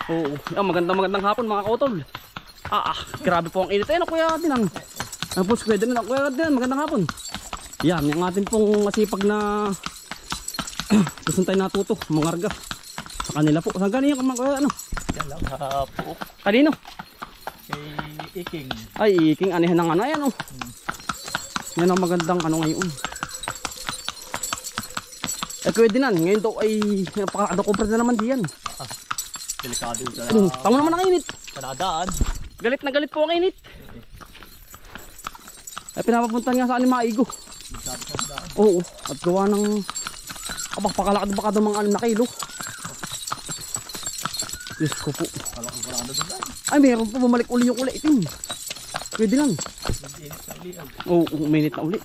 Oo. Magandang hapon mga kautol. Grabe po ang init. Ayun, kuya Tinang. Ang post kuya din. Kuya din, magandang hapon. Yan, yung atin pong masipag na gusto tayo natuto, mangarga. Sa kanila po. Saan kanina kuya ano? Yan lang, po. Kanino? Kay Iking. Ay, Iking, anihan ng ano yan, oh. Yan ang magandang ano ngayon. Kuya Dinan, ngayon daw ay napaka-adokobra na naman diyan. Delikado sa... Tama naman ang init. Kanadaan. Galit na galit po ang init. Ay pinapapunta nga sa Animaigo. Oo, at gawa ng pakalakad baka daw mga 6 na kilo. Diyos ko po. Ay meron po, bumalik uli yung kulay itim. Pwede lang. Oo, minute na uli.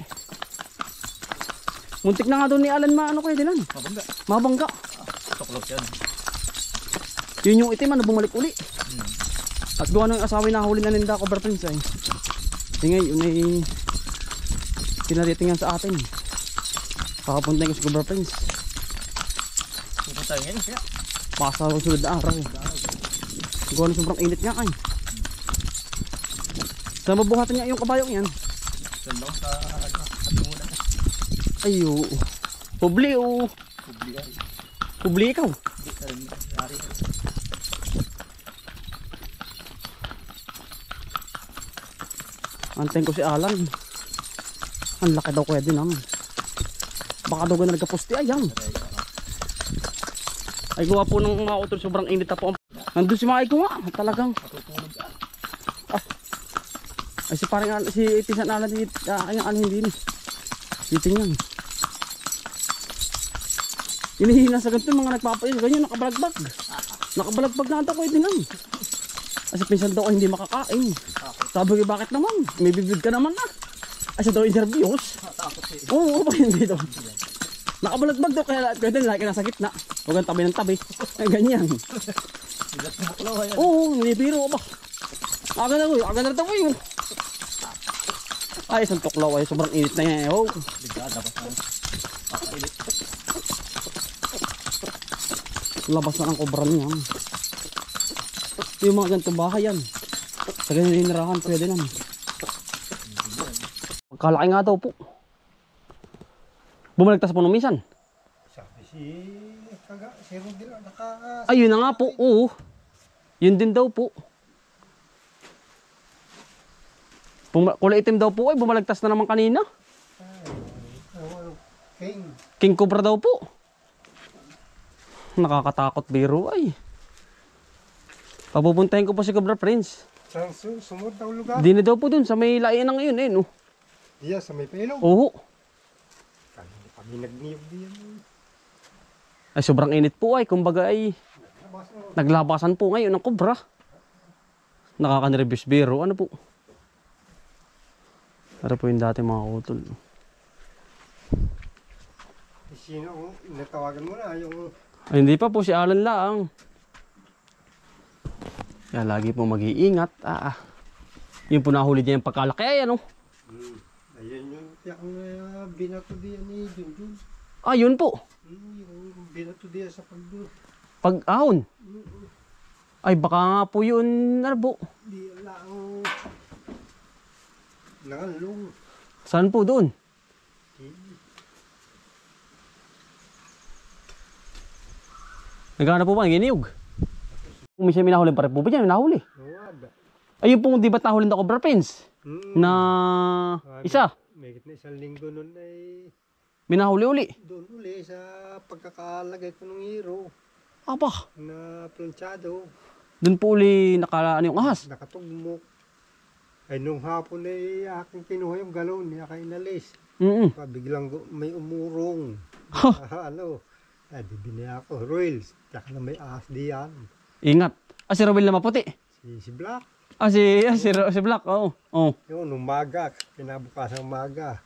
Muntik na nga doon ni Alan ano kayo dilan? Mabangga. Tuklok yan. Yun yung itim, bumalik uli. At gawa ng asawa na huli na ninda Cobra Prince ay. Ngayon ay pinaritingan sa atin. Kakapunta ko sa Cobra Prince. Pupunta ngayon siya. Baka sa susunod na araw. Gawa ng sobrang init nga ay. Sa mabuhatan niya yung kabayong yan. Sandong sa katimulan. Ayo. Publi o. Publi ay. Publi ikaw. Antayin ko si Alan. Ang laki daw kuya din ang. Baka daw gano'n nagkaposti. Ayan. Ay gawa po ng mga utol. Sobrang init na po. Nandun si Maiko nga. Talagang. Ay si parang si Tisan Alan. Kanyang ano hindi ni. Titingnan. Inihina sa ganito mga nagpapain. Ganyan nakabalagbag. Nakabalagbag na ata kuya din ang. Kasi pinsan daw hindi makakain. Sabi ko bakit naman? May bibig ka naman na. Ay siya daw interviews. Oo, pa hindi daw. Nakabalagbag daw kaya pwede laki na sa gitna. Huwag ang tabi ng tabi. Ay ganyan. Oo, hindi biro ba. Aga na daw yun. Ay isang tuklaw ay sobrang init na yan. Oh. Labas na ang kobra niya. Yung mga ganito bahay yan. Sa ganyan ninirahan pwede naman. Magkalaki nga daw po. Bumalagtas po nung minsan. Sabi si Rodil ayun na nga po. Oo. Yun din daw po. Kulay itim daw po ay bumalagtas na naman kanina. King Cobra daw po. Nakakatakot biro ay. Papupuntahin ko po si Cobra Prince. Saan sumod daw lugar? Di na daw po dun sa may layan na ngayon eh no. Diya sa may pelo. Oo. Hindi kami nagniyog diyan. Ay sobrang init po ay. Kumbaga ay naglabasan po ngayon ng Cobra. Nakaka-nervous biro. Ano po? Para po yung dati mga utol. Sino natawagan mo na yung... Ay, hindi pa po si Alan lang. Kaya lagi po mag-iingat. Yung po nahuli niya yung pagkalaki. Ayan o. Ayan yung binato diyan ni Junjun. Yun po. Yung binato diyan sa Pag-ahon. Ay baka nga po yun. Ano po? Di lang. Nangalong. Saan po doon? Nagkana po ba? Giniyog. Kung may siya minahulin pa rin po ba dyan? Minahuli. Ayun po, di ba nahulin na Cobra Prince? Na isa. May na isang linggo nun ay... Minahuli uli. Doon uli sa pagkakalagay ko ng hero. Aba. Na planchado. Doon po uli ano yung ahas. Nakatugmok. Ay nung hapon ay aking kinuha yung galon niya kay inalis. Biglang may umurong. Ay bibili ako. Royals. Tsaka na may ahas diyan. Ingat. Si Robel na maputi. Si Black. Si Black. Oo. Yun, umaga. Kinabukasan umaga.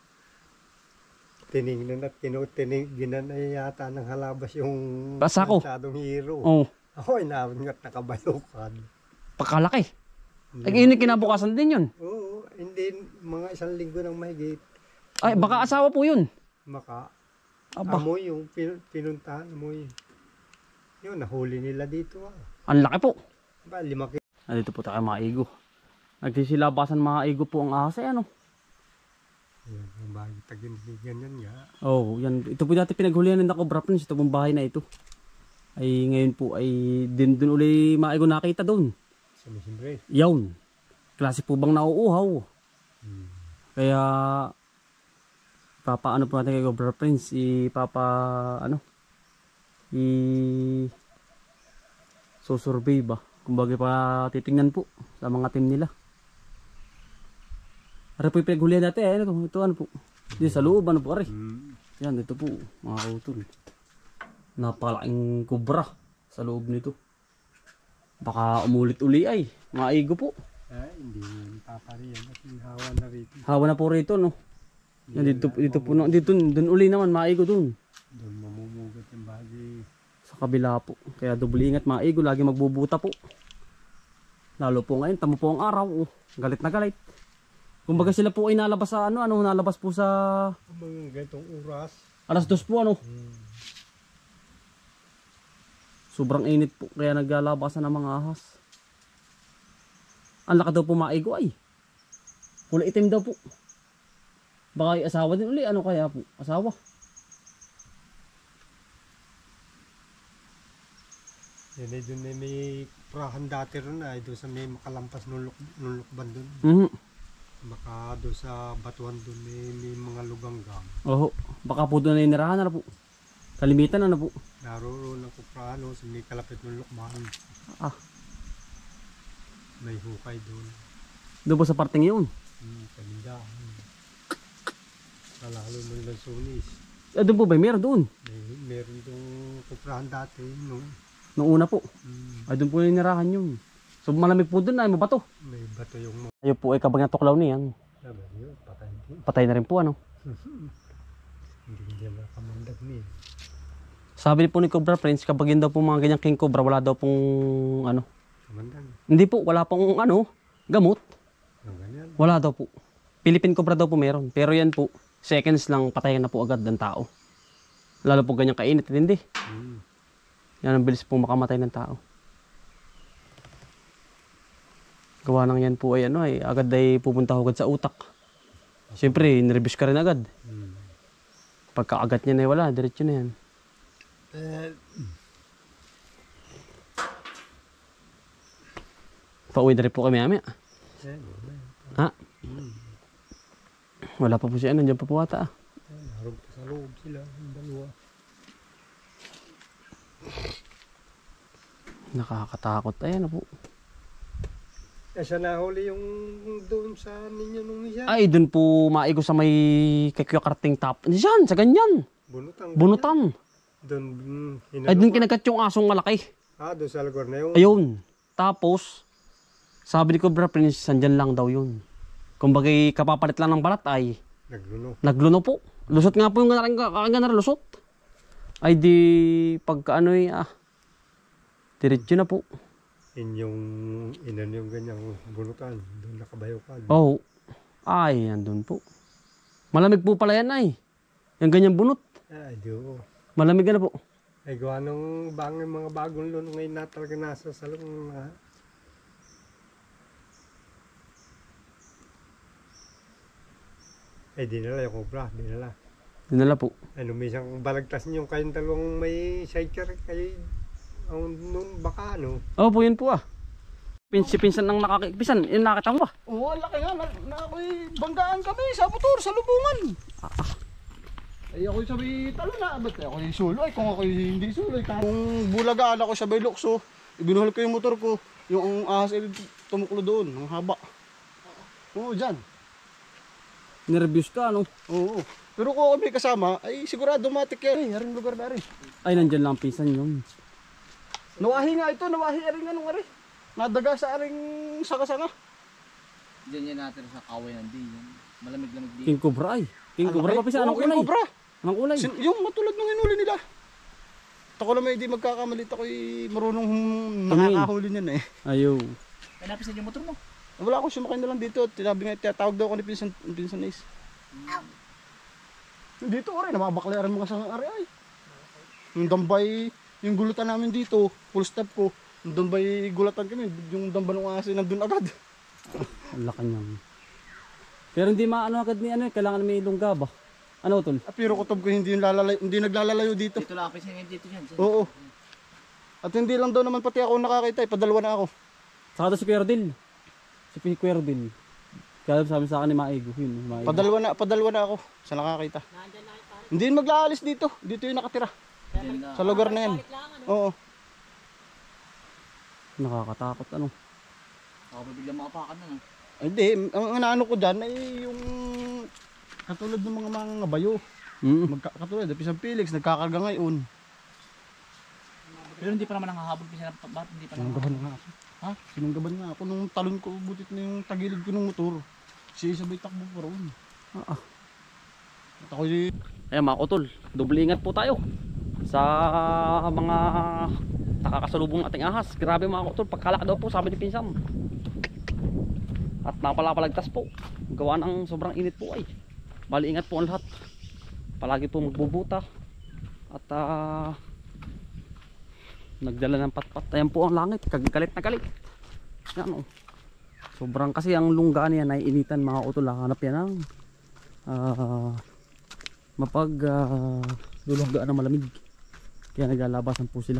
Tinignan at tinignan ay yata ng halabas yung pasako. planchadong hero. Ako ay namingat nakabalukan. Pagkalaki. Ay kinabukasan din yun. Oo, hindi mga isang linggo nang mahigit. Ay baka asawa po yun. Amoy yung pinuntahan, amoy. Yun, nahuli nila dito. Ang laki po. Ba, 5 kilo. Nandito po tayo mga igo. Nagsisilabasan mga igo po ang ahas eh, ano. Ayan, yung bagay tagindigan yan nga. Oh, yan. Ito po dati pinaghulihan ng Cobra Prince. Ito pong bahay na ito. Ay ngayon po ay din dun uli mga igo nakita doon. Sa Misimbre. Yawn. Klase po bang nauuhaw. Kaya papaano po natin kay Cobra Prince susurvey ba, kumbaga pa titingnan po sa mga team nila. Ari po yung pinaghulihan dati eh, ito ano po dito sa loob ano po ari. Yan dito po mga kautol, napakalaking kubra sa loob nito, baka umulit uli ay mga igo po. Ay, hindi papariyan at hawa na rito. Hawa na po rito no. Yan, dito po dito dun uli naman mga igo dun. Doon mamumugat yung bagay. Sa kabila po. Kaya double ingat mga igo, lagi magbubuta po. Lalo po ngayon, tamo po ang araw. Oh, galit na galit. Kumbaga sila po ay nalabas sa nalabas po sa Mga ganitong oras. 2:00 po ano. Sobrang init po, kaya naglalabasan ng mga ahas. Ang laki daw po mga igo ay. Kulay itim daw po. Baka ay asawa din uli, ano kaya po? Asawa. Yan ay doon may prahan dati ron ay doon sa may makalampas nung lukban doon. Baka doon sa batuhan doon may mga luganggam. Oho, baka po doon ay nirahan na po. Kalimitan na po. Naroon ang kuprahan sa may kalapit ng lukban. May hukay doon. Doon po sa parting yun. Kalindahan. Kalalo ng lansunis. Doon po ba? Meron doon. Meron doon kuprahan dati. Noong una po. Ay doon po yung nirahan yun. So malamig po doon ay mabato. May bato yung mga. Ayun po ay kabang tuklaw niyan. Patay din. Patay na rin po ano. Hindi na kamandag niya. Sabi po ni Cobra Prince, kapag yun daw po mga ganyang king cobra, wala daw pong ano. Kamandag. Hindi po, wala pong ano, gamot. Ganyan. Wala daw po. Philippine cobra daw po meron. Pero yan po, seconds lang patayin na po agad ng tao. Lalo po ganyang kainit, hindi. Yan ang bilis po makamatay ng tao. Gawa nang yan po ay ano ay agad ay pupunta agad sa utak. Siyempre, nirebus ka rin agad. Pagkaagat niya na wala, diretso na yan. Pauwi na rin po kami amya. Ha? Wala pa po siya, nandiyan pa po ata. Naroon pa sa loob sila, yung dalawa. Nakakatakot. Ayan na po. Siya nahuli yung doon sa ninyo nung isa. Ay, doon po maigo sa may karting top. Diyan, sa ganyan. Bunutan. Doon, ay, doon kinagat yung asong malaki. Doon sa lugar na yun. Ayun. Tapos, sabi ni Cobra Prince, sandyan lang daw yun. Kumbaga, kapapalit lang ng balat ay nagluno po. Lusot nga po yung kagana lusot. Ay di pagka ano diretso na po. Yung ganyang bunutan, doon nakabayo ka. Oo. Ay, andun po. Malamig po pala yan ay. Yung ganyang bunot. Ay, diyo. Malamig na po. Ay, gawa nung mga bagong luno ngayon na talaga nasa salong. Ay, dinala yung cobra, dinala. Dinala po. Ano, may isang balagtas niyo kayong dalawang may sidecar kayo. Noon baka ano. Oo po, yun po Pinsan ng nakakipisan. Yung nakita mo ba? Oo, laki nga. Ako'y banggaan kami sa motor, sa lubungan. Ay ako'y sabi talo na. Ba't ako'y suloy? Kung ako'y hindi suloy. Kung bulagaan ako sabay lukso, ibinuhal ko yung motor ko. Yung ahas ay tumuklo doon, ang haba. Oo, dyan. Nervous ka, ano? Oo. Pero kung kami kasama, ay sigurado matik yan. Ay, haring lugar na rin. Ay, nandyan lang ang pinsan yun. Nawahi nga ito, nawahi aring anong ari. Nadaga sa aring sanga-sanga. Diyan yan natin sa kaway ng din. Malamig-lamig din. King Cobra ay. King Cobra pa pinsan. Anong kulay? Cobra. Anong kulay? Yung matulad ng hinuli nila. Ako naman hindi magkakamalit. Ako'y marunong nakakahuli niyan eh. Ayaw. Kaya napisan yung motor mo? Wala akong sumakay na lang dito. Tinabi nga, tinatawag daw ako ni Pinsan Ace. Dito rin, nababakla rin mga sangang ari ay. Yung dambay, yung gulutan namin dito, full stop ko. Doon ba'y gulatan kami, yung damba ng asin nandun agad. Ang laki niyan. Pero hindi maano agad ni ano, kailangan may lungga ba? Ano tol? Pero kutob ko hindi hindi naglalalayo dito. Dito lang ako ngayon dito yan. Oo. At hindi lang daw naman pati ako nakakita, padalwa na ako. Saka daw si Kuya Rodil. Si Kuya Rodil. Kaya sabi sa akin ni Maigo, yun, Maigo. Padalwa na ako sa nakakita. Hindi mag-aalis dito. Dito yung nakatira. Sa lugar na yan. Oo. Nakakatakot ano. Ako biglang makapakan na. Hindi, ang inaano ko dyan ay yung katulad ng mga bayo. Katulad, Pisang Felix, nagkakarga ngayon. Pero hindi pa naman nanghahabol pinsan ba't hindi pa naman. Sinunggaban nga ako. Ha? Sinunggaban nga ako nung talon ko, butit na yung tagilid ko ng motor. Siya sabay takbo pa roon. At ako yung... Ayan mga kutol, doble ingat po tayo sa mga nakakasalubong ating ahas. Grabe mga kutol, pagkalak daw po sabi ni Pinsan. At napalapalagtas po. Gawa ng sobrang init po ay. Bali ingat po ang lahat. Palagi po magbubuta. At nagdala ng patpat. Ayan po ang langit, galit na galit. Yan o. Sobrang kasi ang lungga niya naiinitan mga kutol. Hanap yan ng lulunggaan na malamig, kaya naglalabasan po sila.